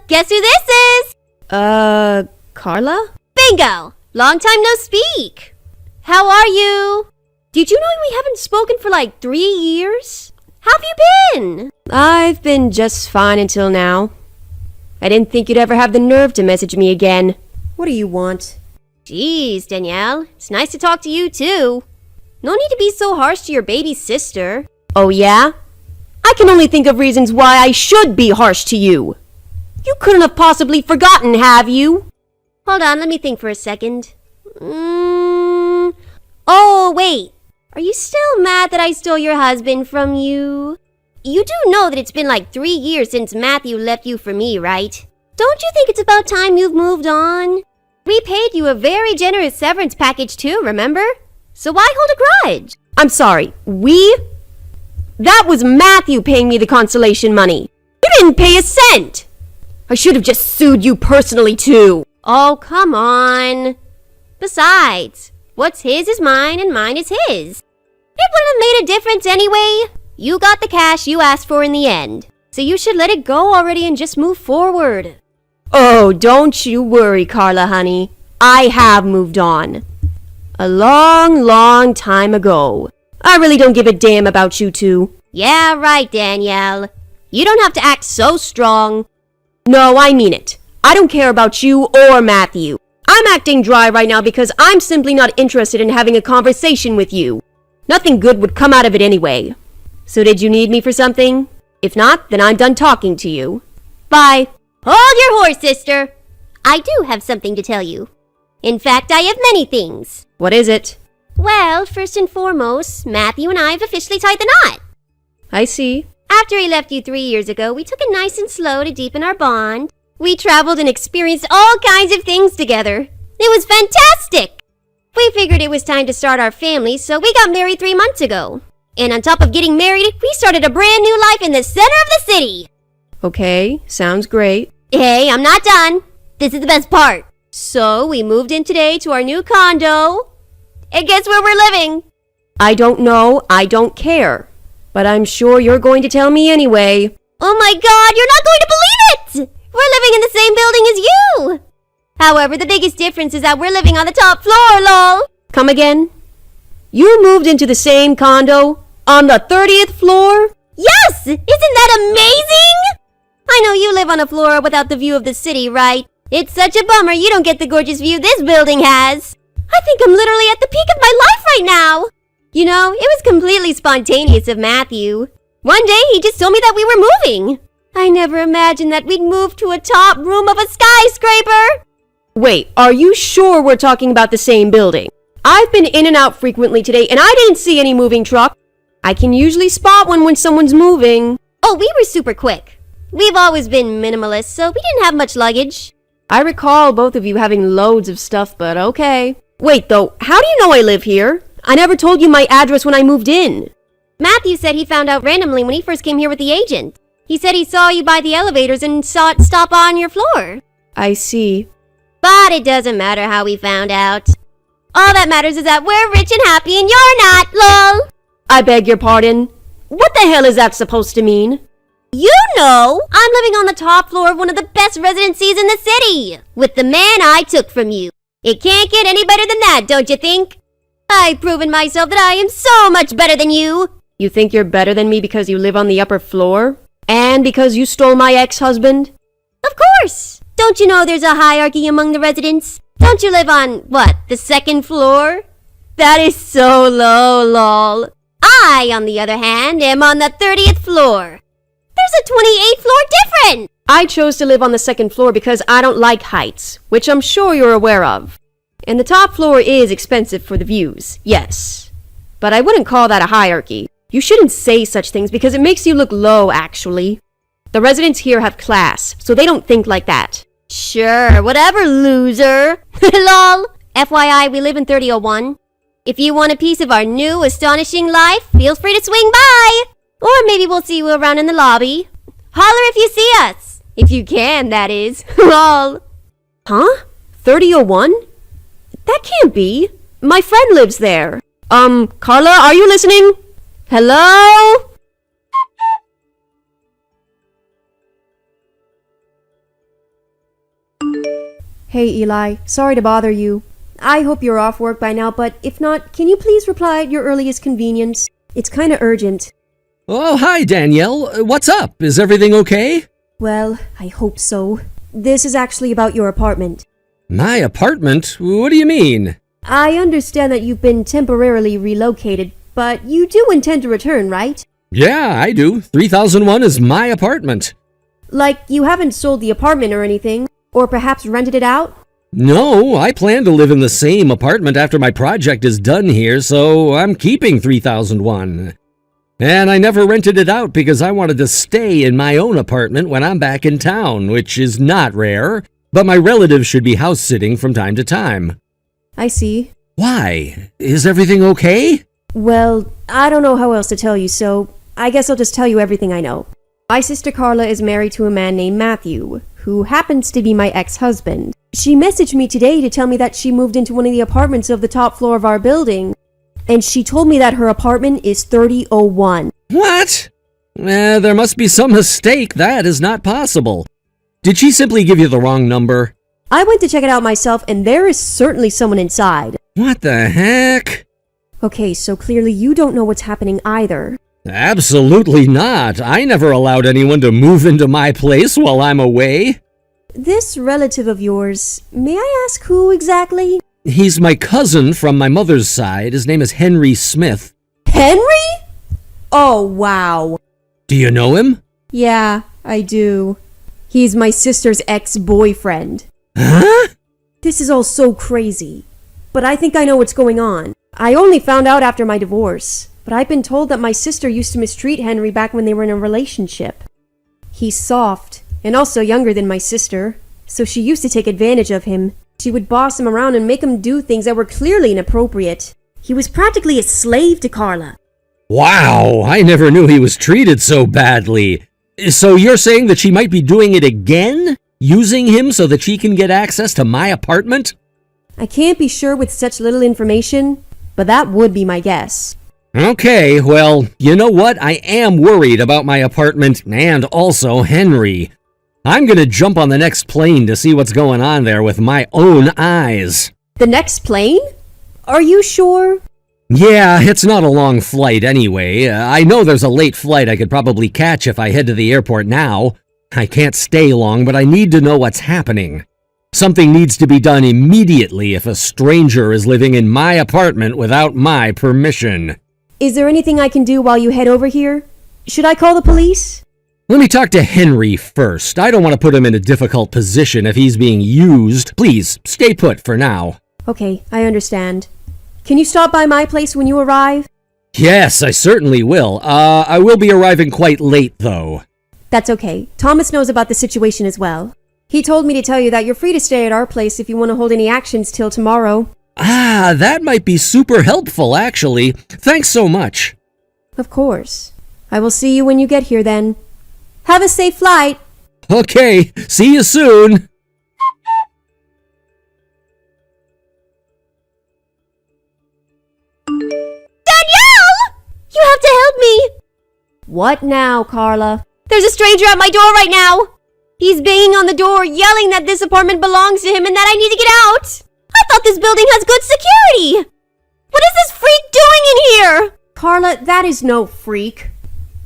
guess who this is? Carla? Bingo! Long time no speak. How are you? Did you know we haven't spoken for like 3 years? How have you been? I've been just fine until now. I didn't think you'd ever have the nerve to message me again. What do you want? Jeez, Danielle, it's nice to talk to you too. No need to be so harsh to your baby sister. Oh yeah? I can only think of reasons why I should be harsh to you. You couldn't have possibly forgotten, have you? Hold on, let me think for a second. Oh, wait. Are you still mad that I stole your husband from you? You do know that it's been like 3 years since Matthew left you for me, right? Don't you think it's about time you've moved on? We paid you a very generous severance package too, remember? So why hold a grudge? I'm sorry, we? That was Matthew paying me the consolation money. You didn't pay a cent. I should have just sued you personally too. Oh, come on. Besides, what's his is mine and mine is his. It wouldn't have made a difference anyway. You got the cash you asked for in the end. So you should let it go already and just move forward. Oh, don't you worry, Carla, honey. I have moved on. A long, long time ago. I really don't give a damn about you two. Yeah, right, Danielle. You don't have to act so strong. No, I mean it. I don't care about you or Matthew. I'm acting dry right now because I'm simply not interested in having a conversation with you. Nothing good would come out of it anyway. So did you need me for something? If not, then I'm done talking to you. Bye. Hold your horse, sister. I do have something to tell you. In fact, I have many things. What is it? Well, first and foremost, Matthew and I have officially tied the knot. I see. After he left you 3 years ago, we took it nice and slow to deepen our bond. We traveled and experienced all kinds of things together. It was fantastic! We figured it was time to start our family, so we got married 3 months ago. And on top of getting married, we started a brand new life in the center of the city. Okay, sounds great. Hey, I'm not done. This is the best part. So, we moved in today to our new condo. And guess where we're living? I don't know, I don't care. But I'm sure you're going to tell me anyway. Oh my god, you're not going to believe it! We're living in the same building as you! However, the biggest difference is that we're living on the top floor, lol. Come again? You moved into the same condo? On the 30th floor? Yes! Isn't that amazing? I know you live on a floor without the view of the city, right? It's such a bummer you don't get the gorgeous view this building has. I think I'm literally at the peak of my life right now. You know, it was completely spontaneous of Matthew. One day he just told me that we were moving. I never imagined that we'd move to a top room of a skyscraper. Wait, are you sure we're talking about the same building? I've been in and out frequently today and I didn't see any moving truck. I can usually spot one when someone's moving. Oh, we were super quick. We've always been minimalist, so we didn't have much luggage. I recall both of you having loads of stuff, but okay. Wait though, how do you know I live here? I never told you my address when I moved in. Matthew said he found out randomly when he first came here with the agent. He said he saw you by the elevators and saw it stop on your floor. I see. But it doesn't matter how we found out. All that matters is that we're rich and happy and you're not, lol. I beg your pardon. What the hell is that supposed to mean? You know, I'm living on the top floor of one of the best residencies in the city. With the man I took from you. It can't get any better than that, don't you think? I've proven myself that I am so much better than you. You think you're better than me because you live on the upper floor? And because you stole my ex-husband? Of course! Don't you know there's a hierarchy among the residents? Don't you live on, what, the 2nd floor? That is so low, lol. I, on the other hand, am on the 30th floor. There's a 28th floor difference! I chose to live on the 2nd floor because I don't like heights, which I'm sure you're aware of. And the top floor is expensive for the views, yes. But I wouldn't call that a hierarchy. You shouldn't say such things because it makes you look low, actually. The residents here have class, so they don't think like that. Sure, whatever, loser. Lol. FYI, we live in 3001. If you want a piece of our new, astonishing life, feel free to swing by. Or maybe we'll see you around in the lobby. Holler if you see us. If you can, that is. Lol. Huh? 3001? That can't be. My friend lives there. Carla, are you listening? Hello? Hey, Eli. Sorry to bother you. I hope you're off work by now, but if not, can you please reply at your earliest convenience? It's kinda urgent. Oh, hi, Danielle. What's up? Is everything okay? Well, I hope so. This is actually about your apartment. My apartment? What do you mean? I understand that you've been temporarily relocated, but you do intend to return, right? Yeah, I do. 3001 is my apartment. Like, you haven't sold the apartment or anything, or perhaps rented it out? No, I plan to live in the same apartment after my project is done here, so I'm keeping 3001. And I never rented it out because I wanted to stay in my own apartment when I'm back in town, which is not rare, but my relatives should be house sitting from time to time. I see. Why? Is everything okay? Well, I don't know how else to tell you, so I guess I'll just tell you everything I know. My sister Carla is married to a man named Matthew, who happens to be my ex-husband. She messaged me today to tell me that she moved into one of the apartments of the top floor of our building, and she told me that her apartment is 3001. What? There must be some mistake. That is not possible. Did she simply give you the wrong number? I went to check it out myself, and there is certainly someone inside. What the heck? Okay, so clearly you don't know what's happening either. Absolutely not. I never allowed anyone to move into my place while I'm away. This relative of yours, may I ask who exactly? He's my cousin from my mother's side. His name is Henry Smith. Henry? Oh, wow. Do you know him? Yeah, I do. He's my sister's ex-boyfriend. Huh? This is all so crazy. But I think I know what's going on. I only found out after my divorce, but I've been told that my sister used to mistreat Henry back when they were in a relationship. He's soft, and also younger than my sister, so she used to take advantage of him. She would boss him around and make him do things that were clearly inappropriate. He was practically a slave to Carla. Wow, I never knew he was treated so badly. So you're saying that she might be doing it again? Using him so that she can get access to my apartment? I can't be sure with such little information, but that would be my guess. Okay, well, you know what? I am worried about my apartment and also Henry. I'm gonna jump on the next plane to see what's going on there with my own eyes. The next plane? Are you sure? Yeah, it's not a long flight anyway. I know there's a late flight I could probably catch if I head to the airport now. I can't stay long, but I need to know what's happening. Something needs to be done immediately if a stranger is living in my apartment without my permission. Is there anything I can do while you head over here? Should I call the police? Let me talk to Henry first. I don't want to put him in a difficult position if he's being used. Please, stay put for now. Okay, I understand. Can you stop by my place when you arrive? Yes, I certainly will. I will be arriving quite late, though. That's okay. Thomas knows about the situation as well. He told me to tell you that you're free to stay at our place if you want to hold any actions till tomorrow. Ah, that might be super helpful, actually. Thanks so much. Of course. I will see you when you get here then. Have a safe flight. Okay, see you soon. Danielle! You have to help me! What now, Carla? There's a stranger at my door right now! He's banging on the door, yelling that this apartment belongs to him and that I need to get out! I thought this building has good security! What is this freak doing in here? Carla, that is no freak.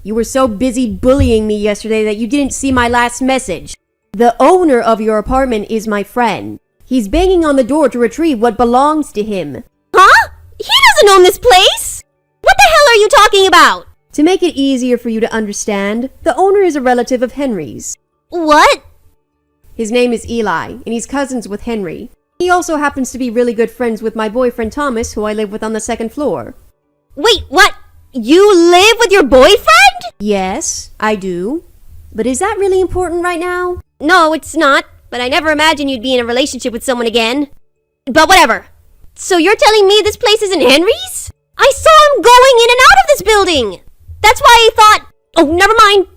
You were so busy bullying me yesterday that you didn't see my last message. The owner of your apartment is my friend. He's banging on the door to retrieve what belongs to him. Huh? He doesn't own this place! What the hell are you talking about? To make it easier for you to understand, the owner is a relative of Henry's. What? His name is Eli, and he's cousins with Henry. He also happens to be really good friends with my boyfriend Thomas, who I live with on the second floor. Wait, what? You live with your boyfriend? Yes, I do. But is that really important right now? No, it's not. But I never imagined you'd be in a relationship with someone again. But whatever. So you're telling me this place isn't Henry's? I saw him going in and out of this building. That's why I thought... Oh, never mind.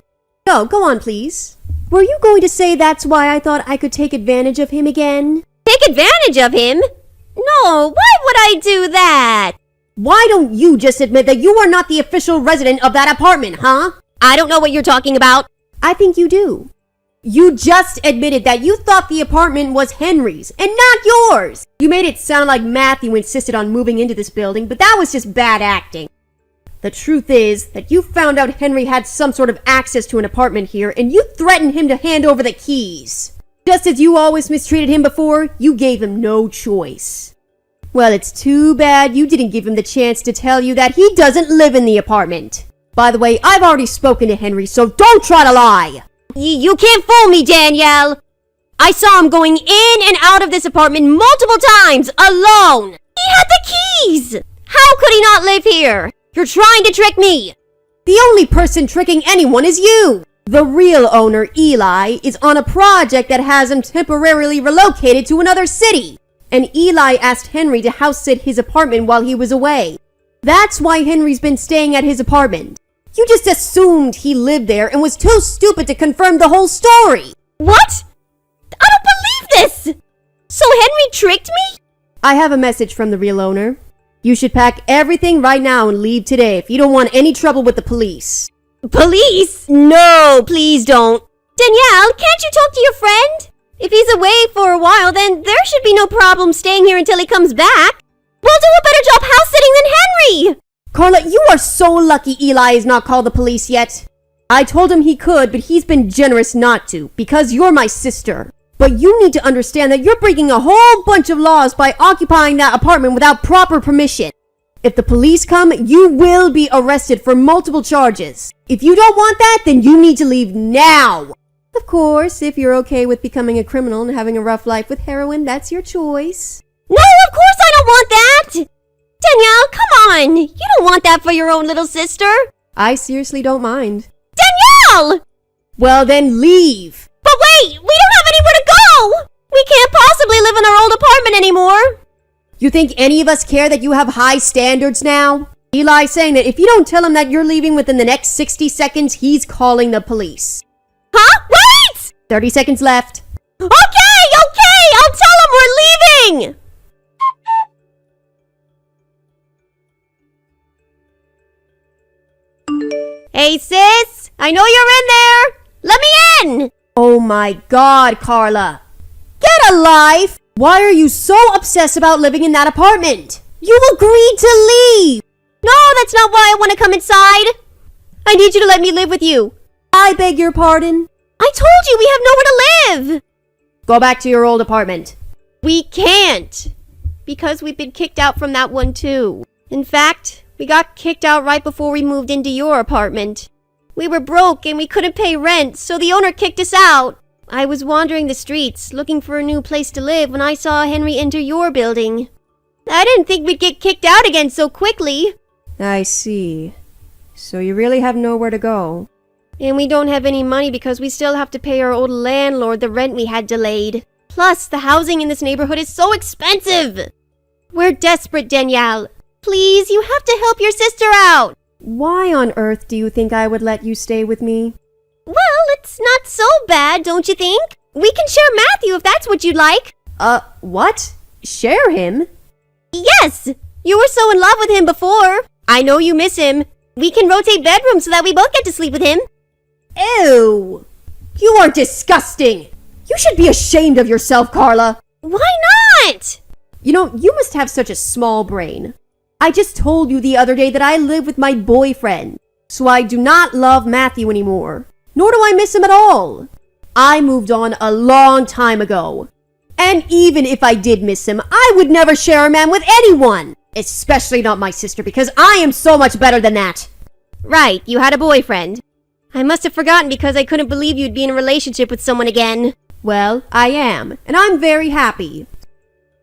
No, go on, please. Were you going to say that's why I thought I could take advantage of him again? Take advantage of him? No, why would I do that? Why don't you just admit that you are not the official resident of that apartment, huh? I don't know what you're talking about. I think you do. You just admitted that you thought the apartment was Henry's and not yours. You made it sound like Matthew insisted on moving into this building, but that was just bad acting. The truth is that you found out Henry had some sort of access to an apartment here and you threatened him to hand over the keys. Just as you always mistreated him before, you gave him no choice. Well, it's too bad you didn't give him the chance to tell you that he doesn't live in the apartment. By the way, I've already spoken to Henry, so don't try to lie. You can't fool me, Danielle. I saw him going in and out of this apartment multiple times, alone. He had the keys. How could he not live here? You're trying to trick me. The only person tricking anyone is you. The real owner, Eli, is on a project that has him temporarily relocated to another city. And Eli asked Henry to house sit his apartment while he was away. That's why Henry's been staying at his apartment. You just assumed he lived there and was too stupid to confirm the whole story. What? I don't believe this. So Henry tricked me? I have a message from the real owner. You should pack everything right now and leave today if you don't want any trouble with the police. Police? No, please don't. Danielle, can't you talk to your friend? If he's away for a while, then there should be no problem staying here until he comes back. We'll do a better job house sitting than Henry. Carla, you are so lucky Eli has not called the police yet. I told him he could, but he's been generous not to, because you're my sister. But you need to understand that you're breaking a whole bunch of laws by occupying that apartment without proper permission. If the police come, you will be arrested for multiple charges. If you don't want that, then you need to leave now. Of course, if you're okay with becoming a criminal and having a rough life with heroin, that's your choice. No, of course I don't want that! Danielle, come on! You don't want that for your own little sister! I seriously don't mind. Danielle! Well then, leave! But wait! We don't have anywhere to go! We can't possibly live in our old apartment anymore! You think any of us care that you have high standards now? Eli's saying that if you don't tell him that you're leaving within the next 60 seconds, he's calling the police. Huh? Wait! 30 seconds left. Okay! I'll tell him we're leaving! Hey, sis! I know you're in there! Let me in! Oh my God, Carla. Get a life! Why are you so obsessed about living in that apartment? You agreed to leave! No, that's not why I want to come inside! I need you to let me live with you. I beg your pardon? I told you we have nowhere to live! Go back to your old apartment. We can't! Because we've been kicked out from that one too. In fact, we got kicked out right before we moved into your apartment. We were broke and we couldn't pay rent, so the owner kicked us out. I was wandering the streets, looking for a new place to live when I saw Henry enter your building. I didn't think we'd get kicked out again so quickly. I see. So you really have nowhere to go. And we don't have any money because we still have to pay our old landlord the rent we had delayed. Plus, the housing in this neighborhood is so expensive. We're desperate, Danielle. Please, you have to help your sister out. Why on earth do you think I would let you stay with me? Well, it's not so bad, don't you think? We can share Matthew if that's what you'd like. What? Share him? Yes! You were so in love with him before. I know you miss him. We can rotate bedrooms so that we both get to sleep with him. Ew! You are disgusting! You should be ashamed of yourself, Carla. Why not? You know, you must have such a small brain. I just told you the other day that I live with my boyfriend, so I do not love Matthew anymore. Nor do I miss him at all. I moved on a long time ago. And even if I did miss him, I would never share a man with anyone. Especially not my sister, because I am so much better than that. Right, you had a boyfriend. I must have forgotten because I couldn't believe you'd be in a relationship with someone again. Well, I am, and I'm very happy.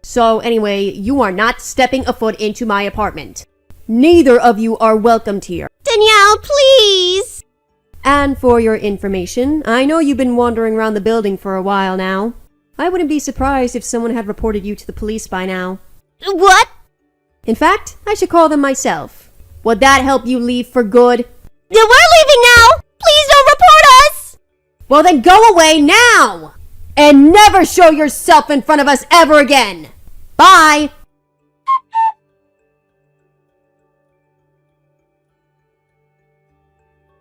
So anyway, you are not stepping a foot into my apartment. Neither of you are welcomed here. Danielle, please! And for your information, I know you've been wandering around the building for a while now. I wouldn't be surprised if someone had reported you to the police by now. What? In fact, I should call them myself. Would that help you leave for good? We're leaving now! Please don't report us! Well then go away now! And never show yourself in front of us ever again! Bye!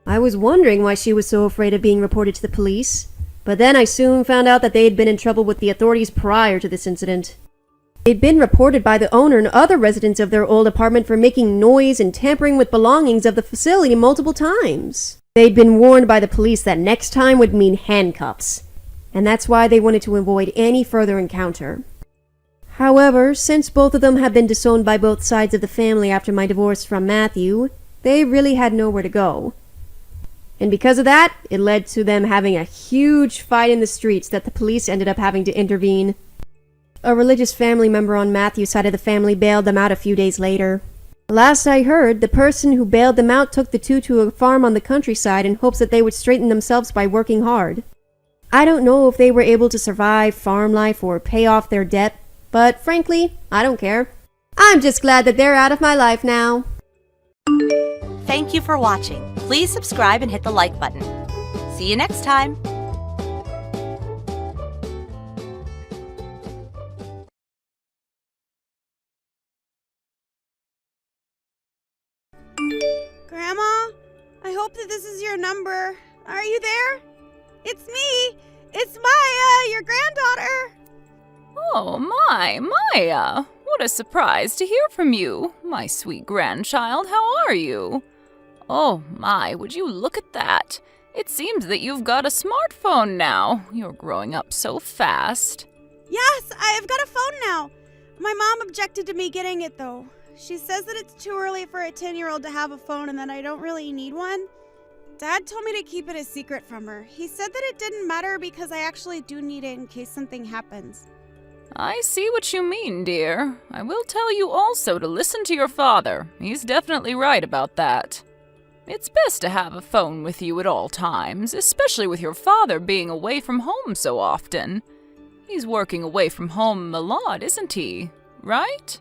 I was wondering why she was so afraid of being reported to the police, But then I soon found out that they had been in trouble with the authorities prior to this incident. They'd been reported by the owner and other residents of their old apartment for making noise and tampering with belongings of the facility multiple times. They'd been warned by the police that next time would mean handcuffs, and that's why they wanted to avoid any further encounter. However, since both of them had been disowned by both sides of the family after my divorce from Matthew, they really had nowhere to go. And because of that, it led to them having a huge fight in the streets that the police ended up having to intervene. A religious family member on Matthew's side of the family bailed them out a few days later. Last I heard, the person who bailed them out took the two to a farm on the countryside in hopes that they would straighten themselves by working hard. I don't know if they were able to survive farm life or pay off their debt, but frankly, I don't care. I'm just glad that they're out of my life now. Thank you for watching. Please subscribe and hit the like button. See you next time. Grandma, I hope that this is your number. Are you there? It's me. It's Maya, your granddaughter. Oh, Maya. What a surprise to hear from you, my sweet grandchild. How are you? Oh, my, would you look at that? It seems that you've got a smartphone now. You're growing up so fast. Yes, I've got a phone now. My mom objected to me getting it, though. She says that it's too early for a 10-year-old to have a phone and that I don't really need one. Dad told me to keep it a secret from her. He said that it didn't matter because I actually do need it in case something happens. I see what you mean, dear. I will tell you also to listen to your father. He's definitely right about that. It's best to have a phone with you at all times, especially with your father being away from home so often. He's working away from home a lot, isn't he? Right?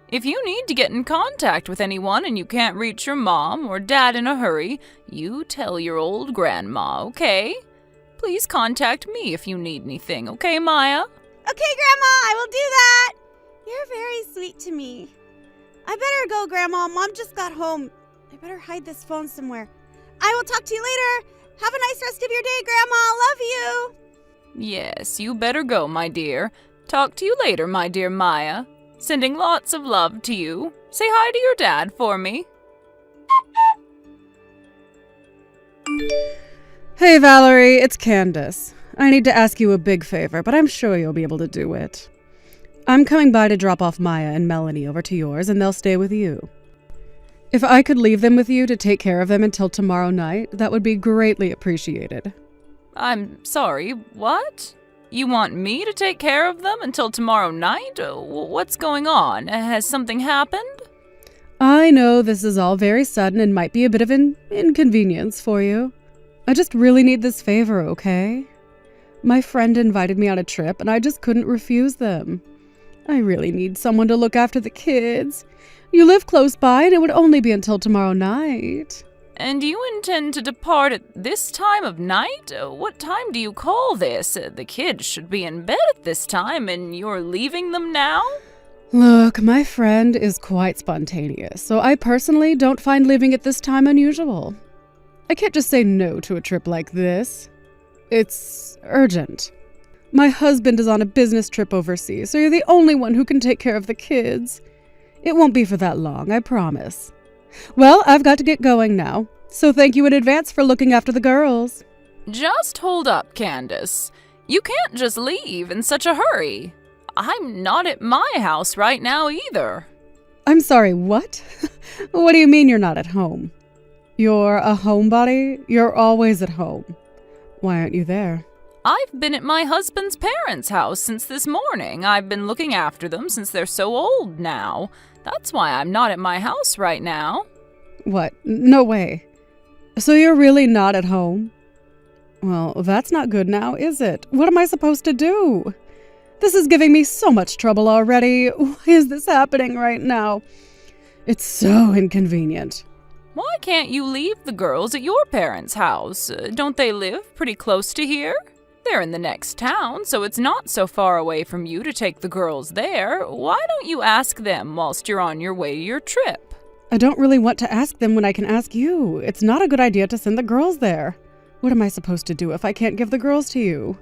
If you need to get in contact with anyone and you can't reach your mom or dad in a hurry, you tell your old grandma, okay? Please contact me if you need anything, okay, Maya? Okay, Grandma, I will do that. You're very sweet to me. I better go, Grandma. Mom just got home. I better hide this phone somewhere. I will talk to you later. Have a nice rest of your day, Grandma. Love you. Yes, you better go, my dear. Talk to you later, my dear Maya. Sending lots of love to you. Say hi to your dad for me. Hey, Valerie, it's Candace. I need to ask you a big favor, but I'm sure you'll be able to do it. I'm coming by to drop off Maya and Melanie over to yours, and they'll stay with you. If I could leave them with you to take care of them until tomorrow night, that would be greatly appreciated. I'm sorry, what? You want me to take care of them until tomorrow night? What's going on? Has something happened? I know this is all very sudden and might be a bit of an inconvenience for you. I just really need this favor, okay? My friend invited me on a trip, and I just couldn't refuse them. I really need someone to look after the kids. You live close by, and it would only be until tomorrow night. And you intend to depart at this time of night? What time do you call this? The kids should be in bed at this time, and you're leaving them now? Look, my friend is quite spontaneous, so I personally don't find leaving at this time unusual. I can't just say no to a trip like this. It's urgent. My husband is on a business trip overseas, so you're the only one who can take care of the kids. It won't be for that long, I promise. Well, I've got to get going now, so thank you in advance for looking after the girls. Just hold up, Candace. You can't just leave in such a hurry. I'm not at my house right now either. I'm sorry, what? What do you mean you're not at home? You're a homebody? You're always at home. Why aren't you there? I've been at my husband's parents' house since this morning. I've been looking after them since they're so old now. That's why I'm not at my house right now. What? No way. So you're really not at home? Well, that's not good now, is it? What am I supposed to do? This is giving me so much trouble already. Why is this happening right now? It's so inconvenient. Why can't you leave the girls at your parents' house? Don't they live pretty close to here? They're in the next town, so it's not so far away from you to take the girls there. Why don't you ask them whilst you're on your way to your trip? I don't really want to ask them when I can ask you. It's not a good idea to send the girls there. What am I supposed to do if I can't give the girls to you?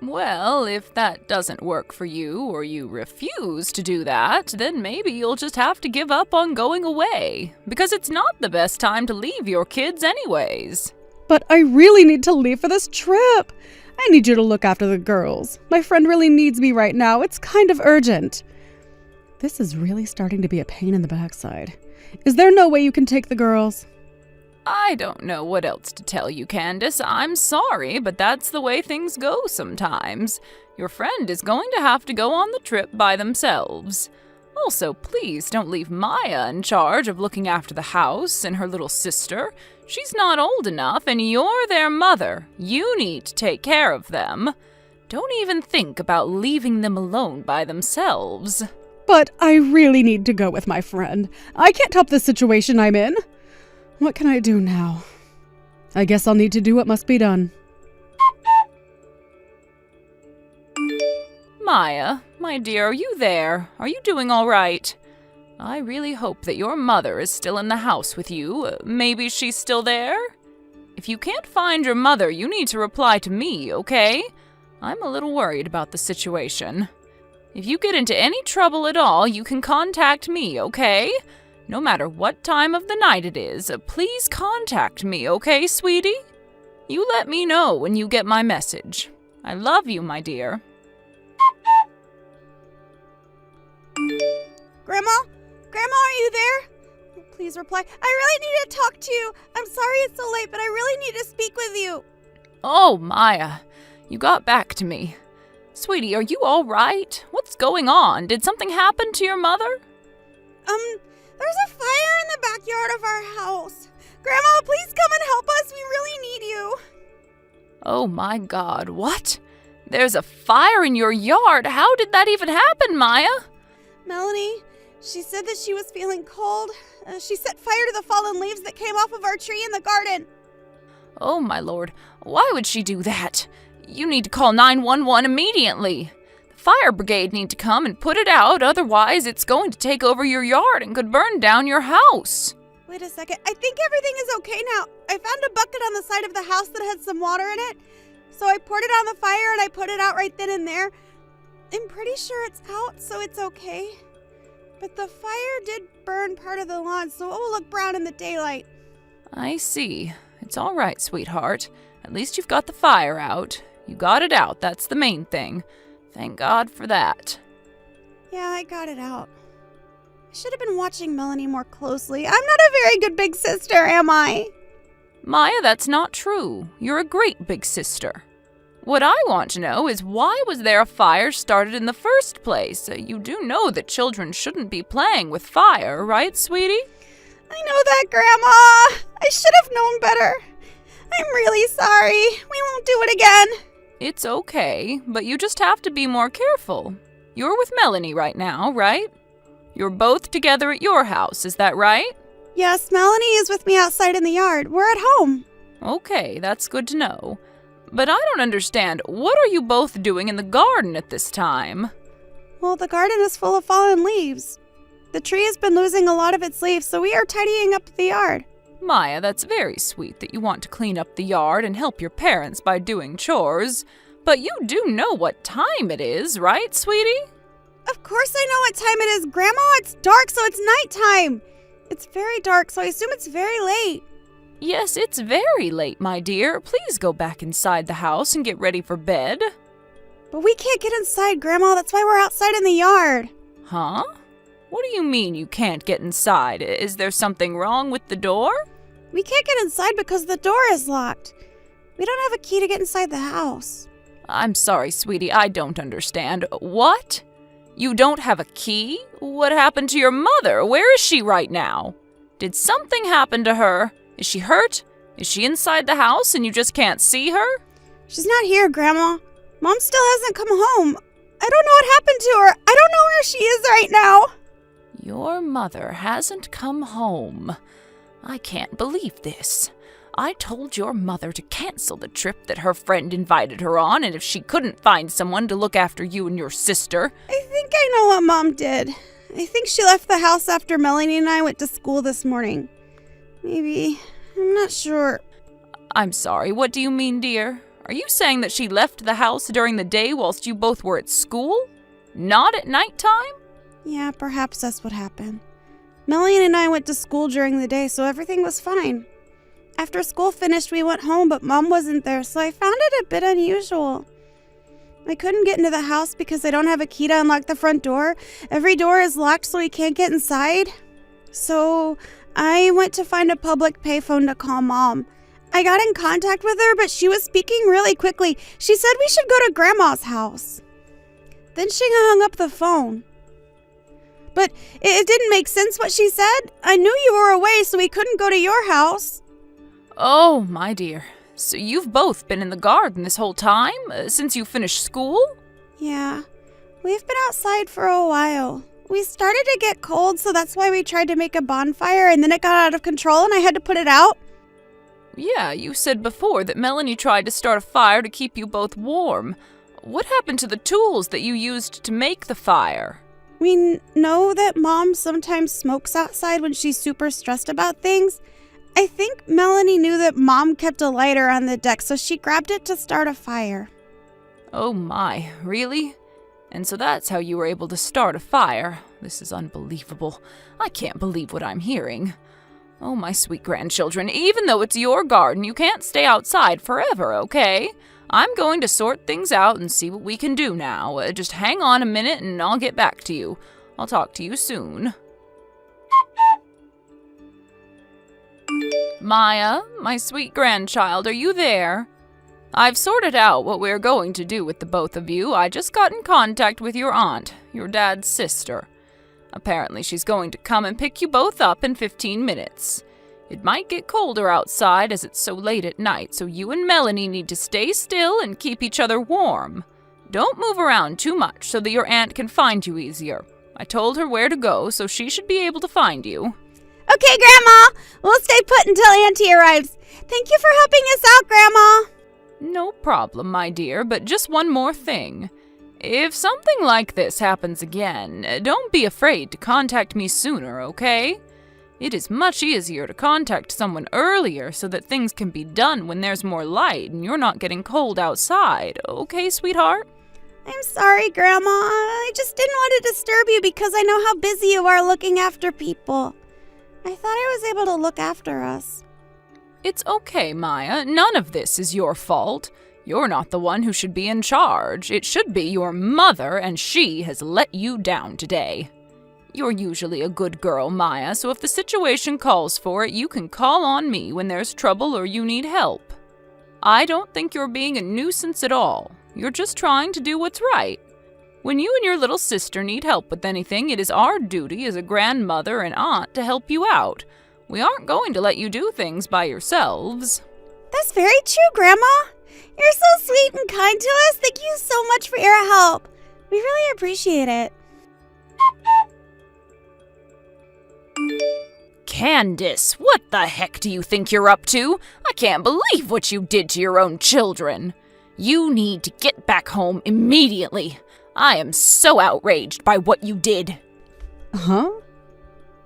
Well, if that doesn't work for you, or you refuse to do that, then maybe you'll just have to give up on going away. Because it's not the best time to leave your kids anyways. But I really need to leave for this trip. I need you to look after the girls. My friend really needs me right now. It's kind of urgent. This is really starting to be a pain in the backside. Is there no way you can take the girls? I don't know what else to tell you, Candace. I'm sorry, but that's the way things go sometimes. Your friend is going to have to go on the trip by themselves. Also, please don't leave Maya in charge of looking after the house and her little sister. She's not old enough, and you're their mother. You need to take care of them. Don't even think about leaving them alone by themselves. But I really need to go with my friend. I can't help the situation I'm in. What can I do now? I guess I'll need to do what must be done. Maya, my dear, are you there? Are you doing all right? I really hope that your mother is still in the house with you. Maybe she's still there? If you can't find your mother, you need to reply to me, okay? I'm a little worried about the situation. If you get into any trouble at all, you can contact me, okay? No matter what time of the night it is, please contact me, okay, sweetie? You let me know when you get my message. I love you, my dear. Grandma? Grandma, are you there? Please reply. I really need to talk to you. I'm sorry it's so late, but I really need to speak with you. Oh, Maya, you got back to me. Sweetie, are you all right? What's going on? Did something happen to your mother? There's a fire in the backyard of our house. Grandma, please come and help us. We really need you. Oh my God, what? There's a fire in your yard. How did that even happen, Maya? Melanie, she said that she was feeling cold. She set fire to the fallen leaves that came off of our tree in the garden. Oh my Lord, why would she do that? You need to call 911 immediately. The fire brigade need to come and put it out, otherwise it's going to take over your yard and could burn down your house. Wait a second, I think everything is okay now. I found a bucket on the side of the house that had some water in it. So I poured it on the fire and I put it out right then and there. I'm pretty sure it's out, so it's okay. But the fire did burn part of the lawn, so it will look brown in the daylight. I see. It's all right, sweetheart. At least you've got the fire out. You got it out, that's the main thing. Thank God for that. Yeah, I got it out. I should have been watching Melanie more closely. I'm not a very good big sister, am I? Maya, that's not true. You're a great big sister. What I want to know is why was there a fire started in the first place? You do know that children shouldn't be playing with fire, right, sweetie? I know that, Grandma. I should have known better. I'm really sorry. We won't do it again. It's okay, but you just have to be more careful. You're with Melanie right now, right? You're both together at your house, is that right? Yes, Melanie is with me outside in the yard. We're at home. Okay, that's good to know. But I don't understand. What are you both doing in the garden at this time? Well, the garden is full of fallen leaves. The tree has been losing a lot of its leaves, so we are tidying up the yard. Maya, that's very sweet that you want to clean up the yard and help your parents by doing chores. But you do know what time it is, right, sweetie? Of course I know what time it is, Grandma. It's dark, so it's nighttime. It's very dark, so I assume it's very late. Yes, it's very late, my dear. Please go back inside the house and get ready for bed. But we can't get inside, Grandma. That's why we're outside in the yard. Huh? What do you mean you can't get inside? Is there something wrong with the door? We can't get inside because the door is locked. We don't have a key to get inside the house. I'm sorry, sweetie, I don't understand. What? You don't have a key? What happened to your mother? Where is she right now? Did something happen to her? Is she hurt? Is she inside the house and you just can't see her? She's not here, Grandma. Mom still hasn't come home. I don't know what happened to her. I don't know where she is right now. Your mother hasn't come home. I can't believe this. I told your mother to cancel the trip that her friend invited her on, and if she couldn't find someone to look after you and your sister... I think I know what Mom did. I think she left the house after Melanie and I went to school this morning. Maybe. I'm not sure. I'm sorry, what do you mean, dear? Are you saying that she left the house during the day whilst you both were at school? Not at nighttime? Yeah, perhaps that's what happened. Melanie and I went to school during the day, so everything was fine. After school finished, we went home, but Mom wasn't there, so I found it a bit unusual. I couldn't get into the house because I don't have a key to unlock the front door. Every door is locked, so we can't get inside. So I went to find a public payphone to call Mom. I got in contact with her, but she was speaking really quickly. She said we should go to Grandma's house. Then she hung up the phone. But it didn't make sense what she said. I knew you were away, so we couldn't go to your house. Oh, my dear. So you've both been in the garden this whole time, since you finished school? Yeah, we've been outside for a while. We started to get cold, so that's why we tried to make a bonfire, and then it got out of control and I had to put it out. Yeah, you said before that Melanie tried to start a fire to keep you both warm. What happened to the tools that you used to make the fire? We know that Mom sometimes smokes outside when she's super stressed about things. I think Melanie knew that Mom kept a lighter on the deck, so she grabbed it to start a fire. Oh my, really? And so that's how you were able to start a fire. This is unbelievable. I can't believe what I'm hearing. Oh, my sweet grandchildren, even though it's your garden, you can't stay outside forever, okay? I'm going to sort things out and see what we can do now. Just hang on a minute and I'll get back to you. I'll talk to you soon. Maya, my sweet grandchild, are you there? I've sorted out what we're going to do with the both of you. I just got in contact with your aunt, your dad's sister. Apparently she's going to come and pick you both up in 15 minutes. It might get colder outside as it's so late at night, so you and Melanie need to stay still and keep each other warm. Don't move around too much so that your aunt can find you easier. I told her where to go, so she should be able to find you. Okay, Grandma, we'll stay put until Auntie arrives. Thank you for helping us out, Grandma. No problem, my dear, but just one more thing. If something like this happens again, don't be afraid to contact me sooner, okay? It is much easier to contact someone earlier so that things can be done when there's more light and you're not getting cold outside, okay, sweetheart? I'm sorry, Grandma. I just didn't want to disturb you because I know how busy you are looking after people. I thought I was able to look after us. It's okay, Maya. None of this is your fault. You're not the one who should be in charge. It should be your mother, and she has let you down today. You're usually a good girl, Maya, so if the situation calls for it, you can call on me when there's trouble or you need help. I don't think you're being a nuisance at all. You're just trying to do what's right. When you and your little sister need help with anything, it is our duty as a grandmother and aunt to help you out. We aren't going to let you do things by yourselves. That's very true, Grandma. You're so sweet and kind to us. Thank you so much for your help. We really appreciate it. Candace, what the heck do you think you're up to? I can't believe what you did to your own children. You need to get back home immediately. I am so outraged by what you did. Huh?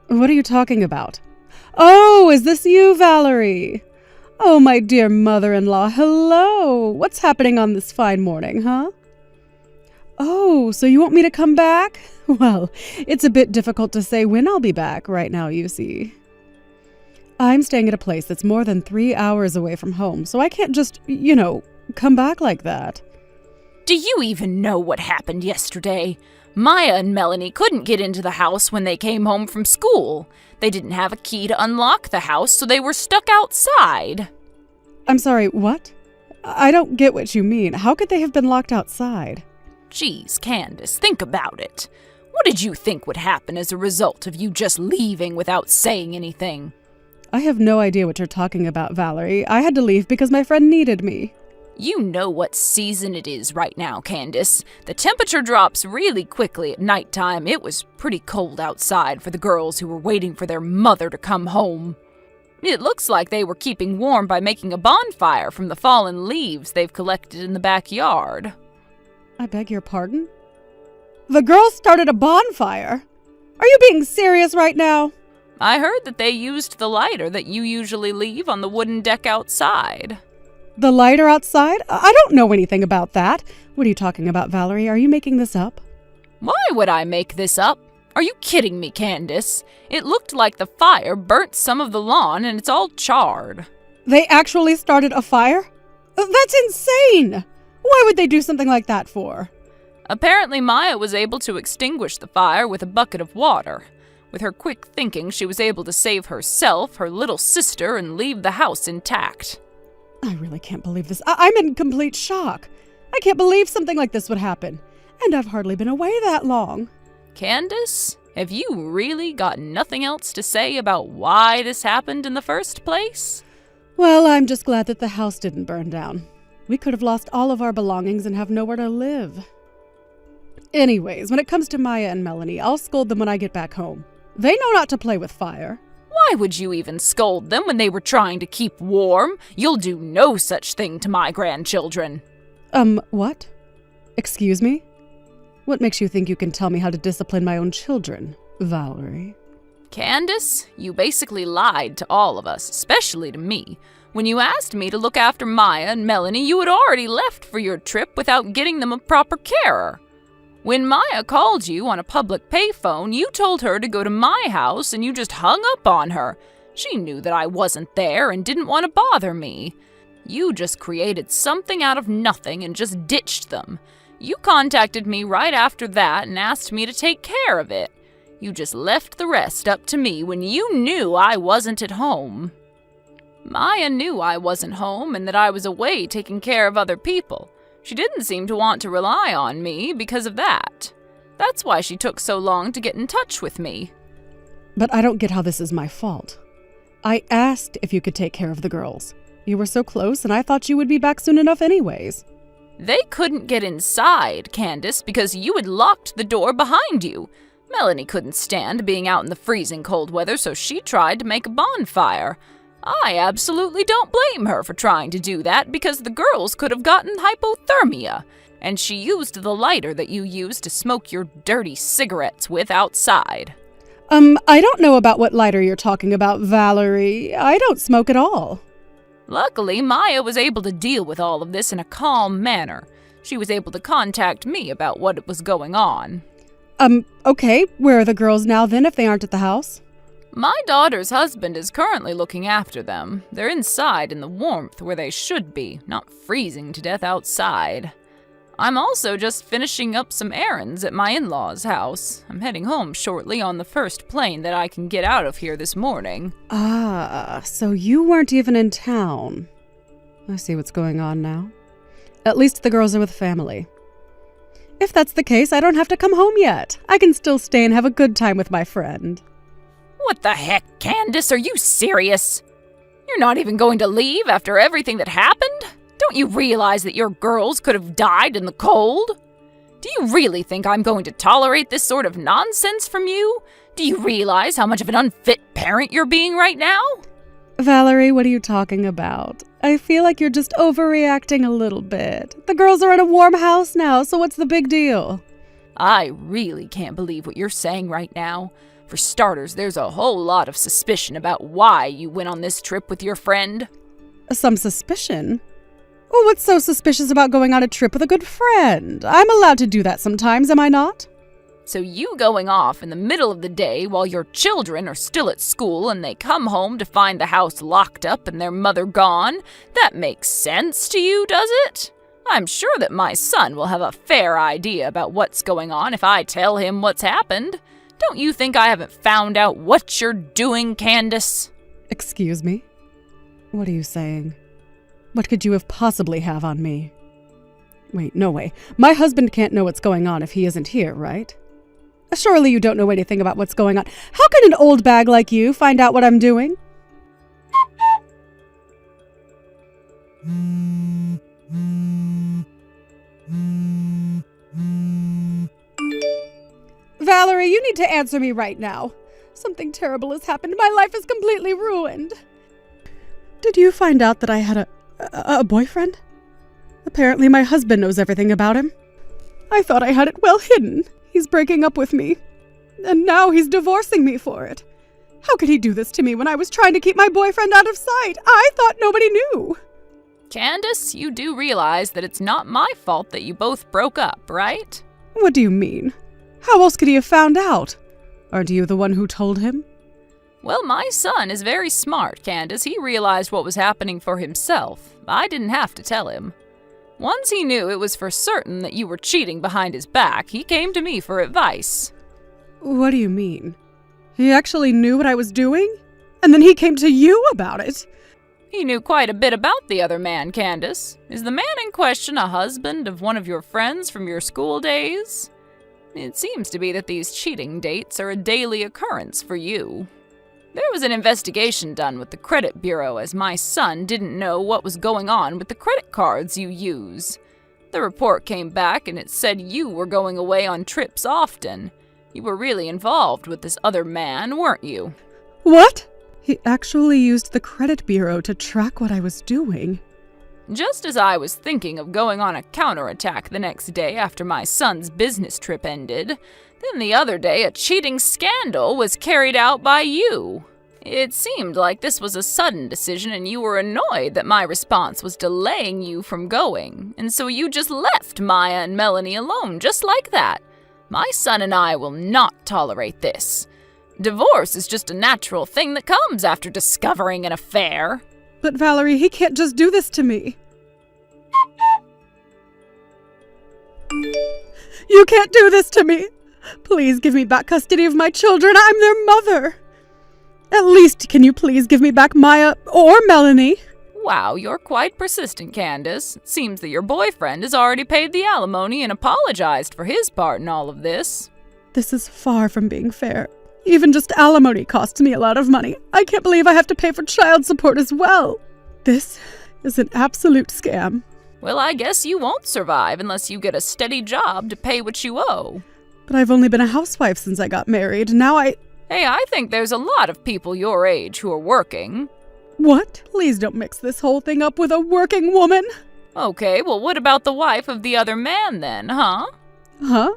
What are you talking about? Oh, is this you, Valerie? Oh, my dear mother-in-law, hello! What's happening on this fine morning, huh? Oh, so you want me to come back? Well, it's a bit difficult to say when I'll be back right now, you see. I'm staying at a place that's more than 3 hours away from home, so I can't just, come back like that. Do you even know what happened yesterday? Maya and Melanie couldn't get into the house when they came home from school. They didn't have a key to unlock the house, so they were stuck outside. I'm sorry, what? I don't get what you mean. How could they have been locked outside? Geez, Candace, think about it. What did you think would happen as a result of you just leaving without saying anything? I have no idea what you're talking about, Valerie. I had to leave because my friend needed me. You know what season it is right now, Candace. The temperature drops really quickly at nighttime. It was pretty cold outside for the girls who were waiting for their mother to come home. It looks like they were keeping warm by making a bonfire from the fallen leaves they've collected in the backyard. I beg your pardon? The girls started a bonfire? Are you being serious right now? I heard that they used the lighter that you usually leave on the wooden deck outside. The lighter outside? I don't know anything about that. What are you talking about, Valerie? Are you making this up? Why would I make this up? Are you kidding me, Candace? It looked like the fire burnt some of the lawn and it's all charred. They actually started a fire? That's insane! Why would they do something like that for? Apparently Maya was able to extinguish the fire with a bucket of water. With her quick thinking, she was able to save herself, her little sister, and leave the house intact. I really can't believe this. I'm in complete shock. I can't believe something like this would happen. And I've hardly been away that long. Candace, have you really got nothing else to say about why this happened in the first place? Well, I'm just glad that the house didn't burn down. We could have lost all of our belongings and have nowhere to live. Anyways, when it comes to Maya and Melanie, I'll scold them when I get back home. They know not to play with fire. Why would you even scold them when they were trying to keep warm? You'll do no such thing to my grandchildren. What? Excuse me? What makes you think you can tell me how to discipline my own children, Valerie? Candace, you basically lied to all of us, especially to me. When you asked me to look after Maya and Melanie, you had already left for your trip without getting them a proper carer. When Maya called you on a public payphone, you told her to go to my house and you just hung up on her. She knew that I wasn't there and didn't want to bother me. You just created something out of nothing and just ditched them. You contacted me right after that and asked me to take care of it. You just left the rest up to me when you knew I wasn't at home. Maya knew I wasn't home and that I was away taking care of other people. She didn't seem to want to rely on me because of that. That's why she took so long to get in touch with me. But I don't get how this is my fault. I asked if you could take care of the girls. You were so close and I thought you would be back soon enough anyways. They couldn't get inside, Candace, because you had locked the door behind you. Melanie couldn't stand being out in the freezing cold weather, so she tried to make a bonfire. I absolutely don't blame her for trying to do that because the girls could have gotten hypothermia. And she used the lighter that you used to smoke your dirty cigarettes with outside. I don't know about what lighter you're talking about, Valerie. I don't smoke at all. Luckily, Maya was able to deal with all of this in a calm manner. She was able to contact me about what was going on. Okay. Where are the girls now then if they aren't at the house? My daughter's husband is currently looking after them. They're inside in the warmth where they should be, not freezing to death outside. I'm also just finishing up some errands at my in-laws' house. I'm heading home shortly on the first plane that I can get out of here this morning. Ah, so you weren't even in town. I see what's going on now. At least the girls are with family. If that's the case, I don't have to come home yet. I can still stay and have a good time with my friend. What the heck, Candace? Are you serious? You're not even going to leave after everything that happened? Don't you realize that your girls could have died in the cold? Do you really think I'm going to tolerate this sort of nonsense from you? Do you realize how much of an unfit parent you're being right now? Valerie, what are you talking about? I feel like you're just overreacting a little bit. The girls are in a warm house now, so what's the big deal? I really can't believe what you're saying right now. For starters, there's a whole lot of suspicion about why you went on this trip with your friend. Some suspicion? Oh, what's so suspicious about going on a trip with a good friend? I'm allowed to do that sometimes, am I not? So you going off in the middle of the day while your children are still at school and they come home to find the house locked up and their mother gone, that makes sense to you, does it? I'm sure that my son will have a fair idea about what's going on if I tell him what's happened. Don't you think I haven't found out what you're doing, Candace? Excuse me? What are you saying? What could you have possibly have on me? Wait, no way. My husband can't know what's going on if he isn't here, right? Surely you don't know anything about what's going on. How can an old bag like you find out what I'm doing? Valerie, you need to answer me right now. Something terrible has happened. My life is completely ruined. Did you find out that I had a boyfriend? Apparently my husband knows everything about him. I thought I had it well hidden. He's breaking up with me. And now he's divorcing me for it. How could he do this to me when I was trying to keep my boyfriend out of sight? I thought nobody knew. Candace, you do realize that it's not my fault that you both broke up, right? What do you mean? How else could he have found out? Aren't you the one who told him? Well, my son is very smart, Candace. He realized what was happening for himself. I didn't have to tell him. Once he knew it was for certain that you were cheating behind his back, he came to me for advice. What do you mean? He actually knew what I was doing? And then he came to you about it? He knew quite a bit about the other man, Candace. Is the man in question a husband of one of your friends from your school days? It seems to be that these cheating dates are a daily occurrence for you. There was an investigation done with the credit bureau as my son didn't know what was going on with the credit cards you use. The report came back and it said you were going away on trips often. You were really involved with this other man, weren't you? What? He actually used the credit bureau to track what I was doing. Just as I was thinking of going on a counterattack the next day after my son's business trip ended, then the other day a cheating scandal was carried out by you. It seemed like this was a sudden decision and you were annoyed that my response was delaying you from going, and so you just left Maya and Melanie alone just like that. My son and I will not tolerate this. Divorce is just a natural thing that comes after discovering an affair. But Valerie, he can't just do this to me. You can't do this to me. Please give me back custody of my children. I'm their mother. At least, can you please give me back Maya or Melanie? Wow, you're quite persistent, Candace. It seems that your boyfriend has already paid the alimony and apologized for his part in all of this. This is far from being fair. Even just alimony costs me a lot of money. I can't believe I have to pay for child support as well. This is an absolute scam. Well, I guess you won't survive unless you get a steady job to pay what you owe. But I've only been a housewife since I got married. Now Hey, I think there's a lot of people your age who are working. What? Please don't mix this whole thing up with a working woman. Okay, well, what about the wife of the other man then, huh? Huh?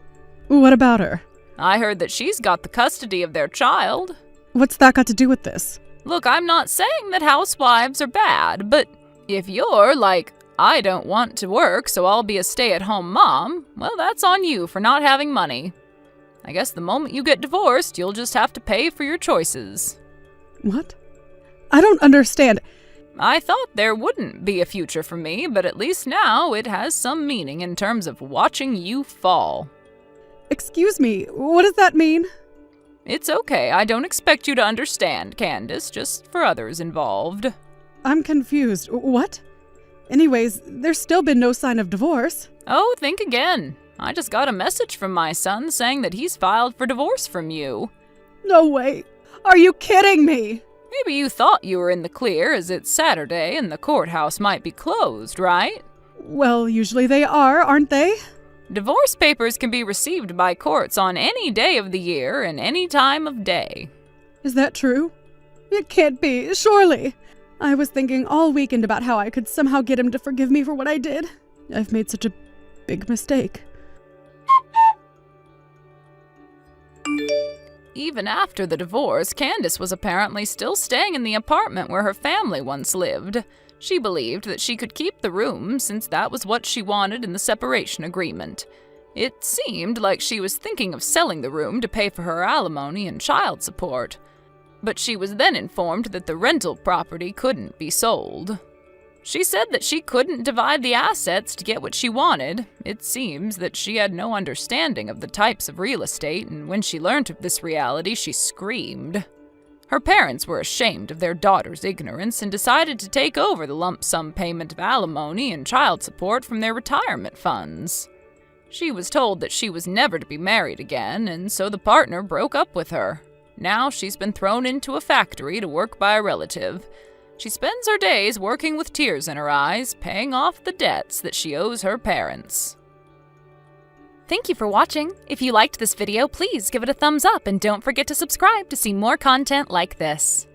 What about her? I heard that she's got the custody of their child. What's that got to do with this? Look, I'm not saying that housewives are bad, but if you're like, I don't want to work, so I'll be a stay-at-home mom, well, that's on you for not having money. I guess the moment you get divorced, you'll just have to pay for your choices. What? I don't understand. I thought there wouldn't be a future for me, but at least now it has some meaning in terms of watching you fall. Excuse me, what does that mean? It's okay, I don't expect you to understand, Candace, just for others involved. I'm confused. What? Anyways, there's still been no sign of divorce. Oh, think again. I just got a message from my son saying that he's filed for divorce from you. No way. Are you kidding me? Maybe you thought you were in the clear as it's Saturday and the courthouse might be closed, right? Well, usually they are, aren't they? Divorce papers can be received by courts on any day of the year and any time of day. Is that true? It can't be, surely. I was thinking all weekend about how I could somehow get him to forgive me for what I did. I've made such a big mistake. Even after the divorce, Candace was apparently still staying in the apartment where her family once lived. She believed that she could keep the room since that was what she wanted in the separation agreement. It seemed like she was thinking of selling the room to pay for her alimony and child support. But she was then informed that the rental property couldn't be sold. She said that she couldn't divide the assets to get what she wanted. It seems that she had no understanding of the types of real estate, and when she learned of this reality, she screamed. Her parents were ashamed of their daughter's ignorance and decided to take over the lump sum payment of alimony and child support from their retirement funds. She was told that she was never to be married again, and so the partner broke up with her. Now she's been thrown into a factory to work by a relative. She spends her days working with tears in her eyes, paying off the debts that she owes her parents. Thank you for watching. If you liked this video, please give it a thumbs up and don't forget to subscribe to see more content like this.